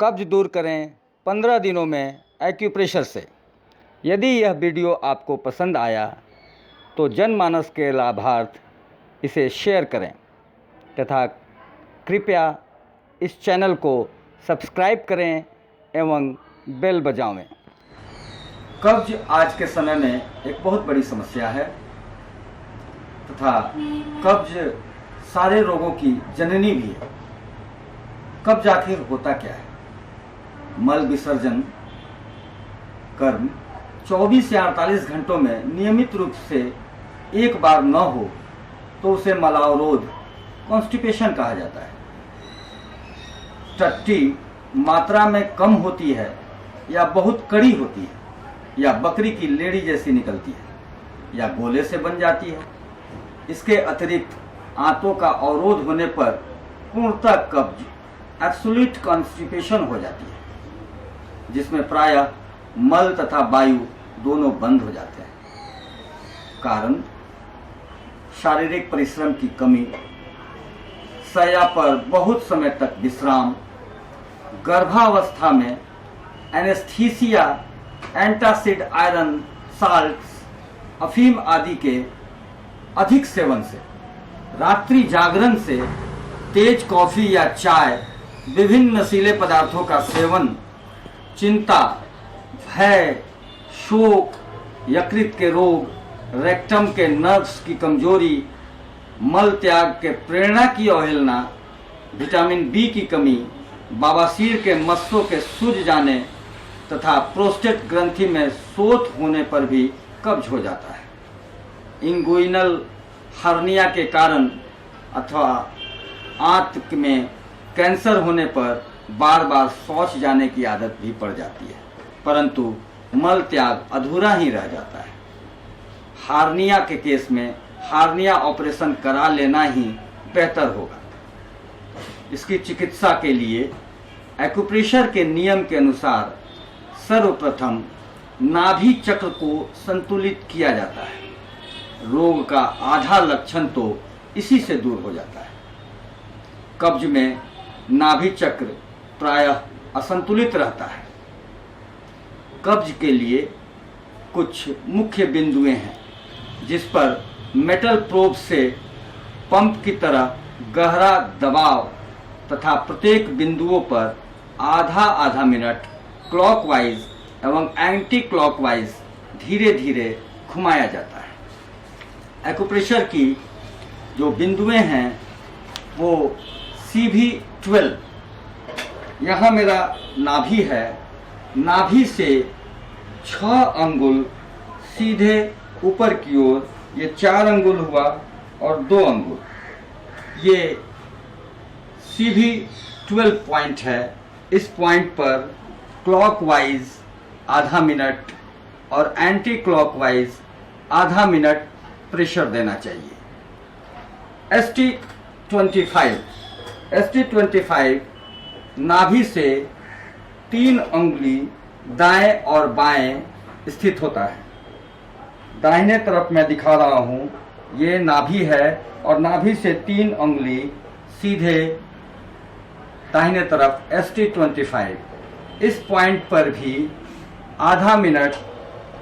कब्ज दूर करें 15 दिनों में एक्यूप्रेशर से। यदि यह वीडियो आपको पसंद आया तो जनमानस के लाभार्थ इसे शेयर करें तथा कृपया इस चैनल को सब्सक्राइब करें एवं बेल बजाएं। कब्ज आज के समय में एक बहुत बड़ी समस्या है तथा कब्ज सारे रोगों की जननी भी है। कब्ज आखिर होता क्या है? मल विसर्जन कर्म 24 से 48 घंटों में नियमित रूप से एक बार न हो तो उसे मलावरोध कॉन्स्टिपेशन कहा जाता है। टट्टी मात्रा में कम होती है या बहुत कड़ी होती है या बकरी की लेड़ी जैसी निकलती है या गोले से बन जाती है। इसके अतिरिक्त आंतों का अवरोध होने पर पूर्णतः कब्ज एब्सोल्यूट कॉन्स्टिपेशन हो जाती है, जिसमें प्रायः मल तथा वायु दोनों बंद हो जाते हैं। कारण शारीरिक परिश्रम की कमी, शैया पर बहुत समय तक विश्राम, गर्भावस्था में एनेस्थीसिया, एंटासिड आयरन साल्ट्स, अफीम आदि के अधिक सेवन से, रात्रि जागरण से, तेज कॉफी या चाय, विभिन्न नशीले पदार्थों का सेवन, चिंता, भय, शोक, यकृत के रोग, रेक्टम के नर्व्स की कमजोरी, मल त्याग के प्रेरणा की अवहेलना, विटामिन बी की कमी, बवासीर के मस्सों के सूज जाने तथा प्रोस्टेट ग्रंथि में शोथ होने पर भी कब्ज हो जाता है। इंगुइनल हर्निया के कारण अथवा आंत में कैंसर होने पर बार बार शौच जाने की आदत भी पड़ जाती है, परंतु मल त्याग अधूरा ही रह जाता है। हार्निया के केस में हार्निया ऑपरेशन करा लेना ही बेहतर होगा। इसकी चिकित्सा के लिए एक्यूप्रेशर के नियम के अनुसार सर्वप्रथम नाभि चक्र को संतुलित किया जाता है। रोग का आधा लक्षण तो इसी से दूर हो जाता है। कब्ज में नाभि चक्र प्रायः असंतुलित रहता है। कब्ज के लिए कुछ मुख्य बिंदुएं हैं जिस पर मेटल प्रोब से पंप की तरह गहरा दबाव तथा प्रत्येक बिंदुओं पर आधा आधा मिनट क्लॉकवाइज एवं एंटी क्लॉकवाइज धीरे धीरे घुमाया जाता है। एक्यूप्रेशर की जो बिंदुएं हैं वो CV12, यहाँ मेरा नाभि है, नाभि से 6 अंगुल सीधे ऊपर की ओर, ये 4 अंगुल हुआ और 2 अंगुल, ये CV12 पॉइंट है। इस पॉइंट पर क्लॉकवाइज आधा मिनट और एंटी क्लॉकवाइज आधा मिनट प्रेशर देना चाहिए। ST25 नाभि से 3 अंगुली दाएं और बाएं स्थित होता है। दाहिने तरफ मैं दिखा रहा हूं, ये नाभि है और नाभि से 3 अंगुली सीधे दाहिने तरफ ST25। इस पॉइंट पर भी आधा मिनट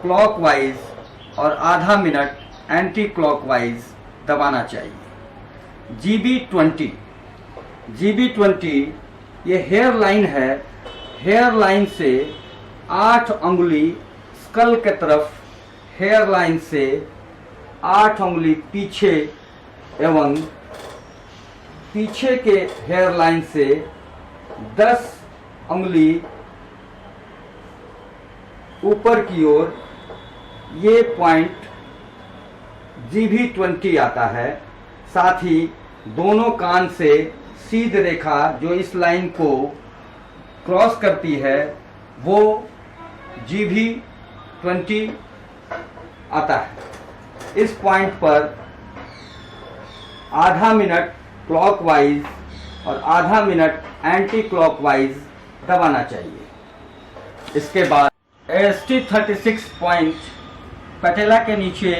क्लॉकवाइज और आधा मिनट एंटी क्लॉकवाइज दबाना चाहिए। GB20 ये हेयर लाइन है। हेयर लाइन से 8 अंगुली स्कल के तरफ, हेयर लाइन से 8 अंगुली पीछे एवं पीछे के हेयर लाइन से 10 अंगुली ऊपर की ओर, ये पॉइंट GB20 आता है। साथ ही दोनों कान से सीध रेखा जो इस लाइन को क्रॉस करती है वो GB20 आता है। इस पॉइंट पर आधा मिनट क्लॉकवाइज और आधा मिनट एंटी क्लॉकवाइज दबाना चाहिए। इसके बाद ST36 पॉइंट पैटेला के नीचे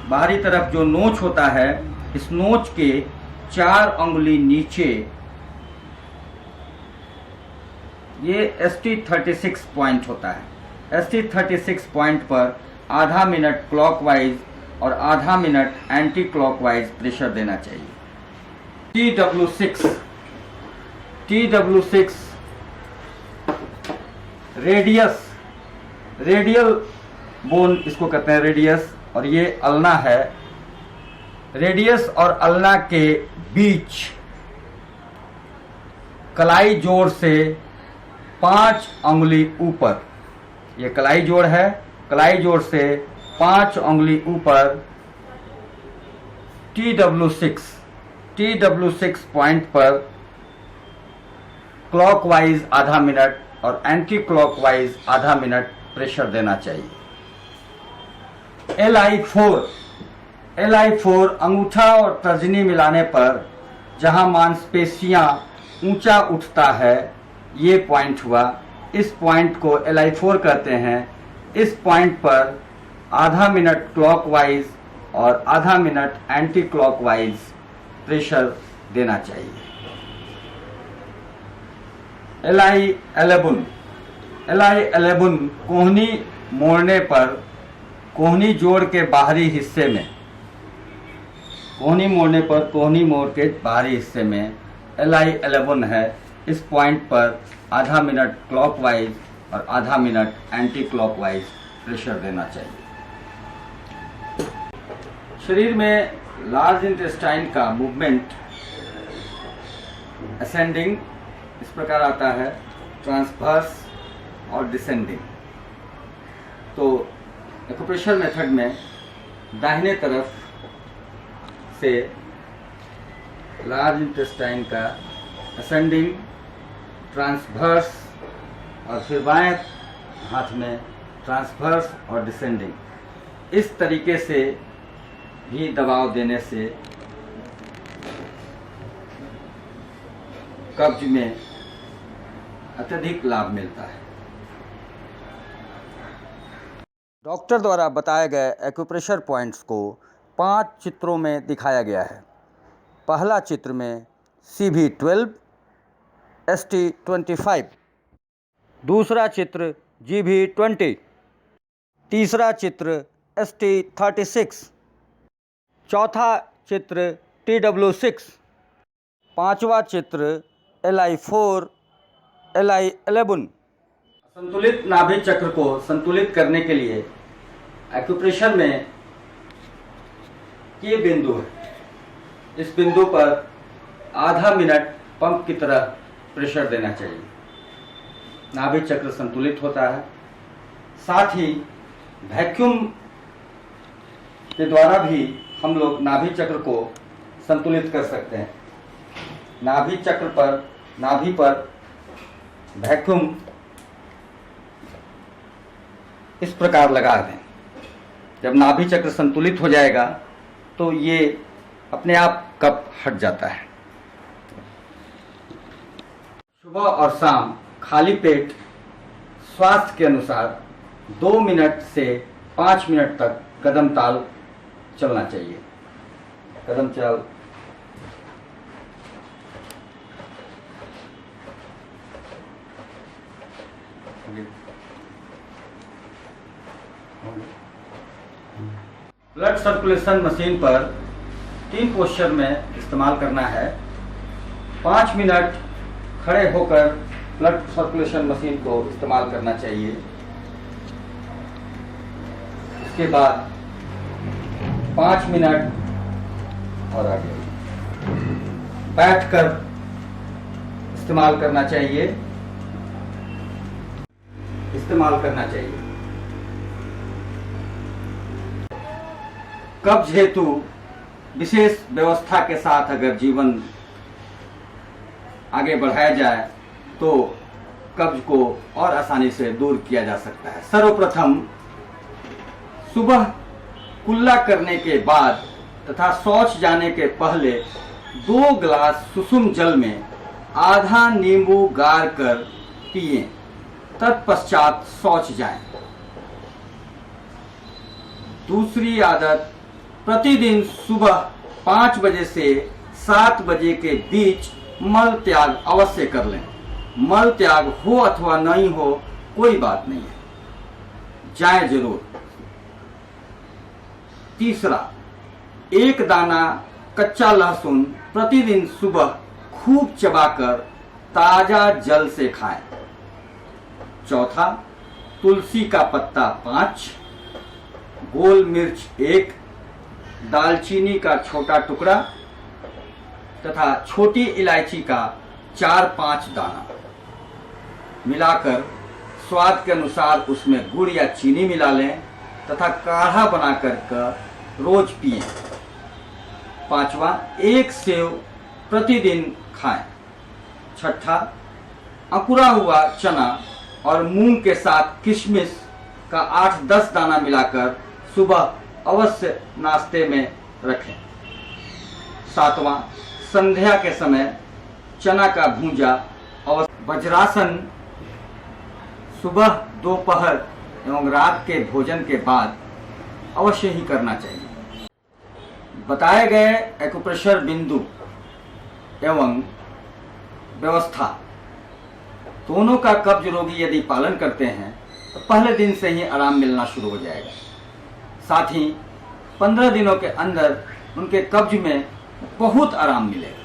बाहरी तरफ जो नोच होता है, इस नोच के 4 अंगुली नीचे ये ST36 पॉइंट होता है। ST36 पॉइंट पर आधा मिनट क्लॉकवाइज और आधा मिनट एंटी क्लॉकवाइज प्रेशर देना चाहिए। TW6 रेडियल बोन इसको कहते हैं, रेडियस, और ये अल्ना है। रेडियस और अल्ना के बीच कलाई जोड़ से 5 अंगुली ऊपर, ये कलाई जोड़ है, कलाई जोड़ से 5 अंगुली ऊपर TW6 पॉइंट पर क्लॉकवाइज आधा मिनट और एंटी क्लॉकवाइज आधा मिनट प्रेशर देना चाहिए। LI4 अंगूठा और तर्जनी मिलाने पर जहां मांसपेशियां ऊंचा उठता है, ये पॉइंट हुआ, इस पॉइंट को LI4 कहते हैं। इस पॉइंट पर आधा मिनट क्लॉकवाइज और आधा मिनट एंटी क्लॉकवाइज प्रेशर देना चाहिए। LI11 कोहनी मोड़ने पर कोहनी जोड़ के बाहरी हिस्से में, कोहनी मोड़ने पर कोहनी मोड़ के बाहरी हिस्से में LI11 है। इस पॉइंट पर आधा मिनट क्लॉकवाइज और आधा मिनट एंटी क्लॉकवाइज प्रेशर देना चाहिए। शरीर में लार्ज इंटेस्टाइन का मूवमेंट असेंडिंग इस प्रकार आता है, ट्रांसवर्स और डिसेंडिंग। तो एक्यूप्रेशर मेथड में दाहिने तरफ से लार्ज इंटेस्टाइन का असेंडिंग, ट्रांसवर्स, और फिर बाएं हाथ में ट्रांसवर्स और डिसेंडिंग, इस तरीके से भी दबाव देने से कब्ज में अत्यधिक लाभ मिलता है। डॉक्टर द्वारा बताए गए एक्यूप्रेशर पॉइंट्स को 5 चित्रों में दिखाया गया है। पहला चित्र में CV12, ST25, दूसरा चित्र GB20, तीसरा चित्र ST36, चौथा चित्र TW6, पांचवा चित्र LI4, LI11। संतुलित नाभि चक्र को संतुलित करने के लिए एक्यूप्रेशर में ये बिंदु है, इस बिंदु पर आधा मिनट पंप की तरह प्रेशर देना चाहिए। नाभि चक्र संतुलित होता है। साथ ही वैक्यूम के द्वारा भी हम लोग नाभि चक्र को संतुलित कर सकते हैं। नाभि चक्र पर, नाभि पर वैक्यूम इस प्रकार लगा दें। जब नाभि चक्र संतुलित हो जाएगा तो ये अपने आप कफ हट जाता है। सुबह और शाम खाली पेट स्वास्थ्य के अनुसार 2 मिनट से 5 मिनट तक कदम ताल चलना चाहिए। कदम चाल ब्लड सर्कुलेशन मशीन पर 3 पोस्चर में इस्तेमाल करना है। 5 मिनट खड़े होकर ब्लड सर्कुलेशन मशीन को इस्तेमाल करना चाहिए। इसके बाद 5 मिनट और आगे बैठकर इस्तेमाल करना चाहिए, कब्ज हेतु विशेष व्यवस्था के साथ अगर जीवन आगे बढ़ाया जाए तो कब्ज को और आसानी से दूर किया जा सकता है। सर्वप्रथम सुबह कुल्ला करने के बाद तथा शौच जाने के पहले 2 गिलास सुसुम जल में आधा नींबू गार कर पिएं, तत्पश्चात शौच जाएं। दूसरी आदत, प्रतिदिन सुबह 5 बजे से 7 बजे के बीच मल त्याग अवश्य कर लें। मल त्याग हो अथवा नहीं हो कोई बात नहीं है, जाएं जरूर। तीसरा, एक दाना कच्चा लहसुन प्रतिदिन सुबह खूब चबाकर ताजा जल से खाएं। चौथा, तुलसी का पत्ता 5, गोल मिर्च 1, दालचीनी का छोटा टुकड़ा तथा छोटी इलायची का 4-5 दाना मिलाकर स्वाद के अनुसार उसमें गुड़ या चीनी मिला लें तथा काढ़ा बनाकर रोज पिएं। पांचवा, 1 सेव प्रतिदिन खाएं। छठा, अंकुरा हुआ चना और मूंग के साथ किशमिश का 8-10 दाना मिलाकर सुबह अवश्य नाश्ते में रखें। सातवां, संध्या के समय चना का भूंजा अवश्य। वज्रासन सुबह, दोपहर एवं रात के भोजन के बाद अवश्य ही करना चाहिए। बताए गए एक्यूप्रेशर बिंदु एवं व्यवस्था दोनों का कब्ज रोगी यदि पालन करते हैं तो पहले दिन से ही आराम मिलना शुरू हो जाएगा। साथ ही 15 दिनों के अंदर उनके कब्ज में बहुत आराम मिलेगा।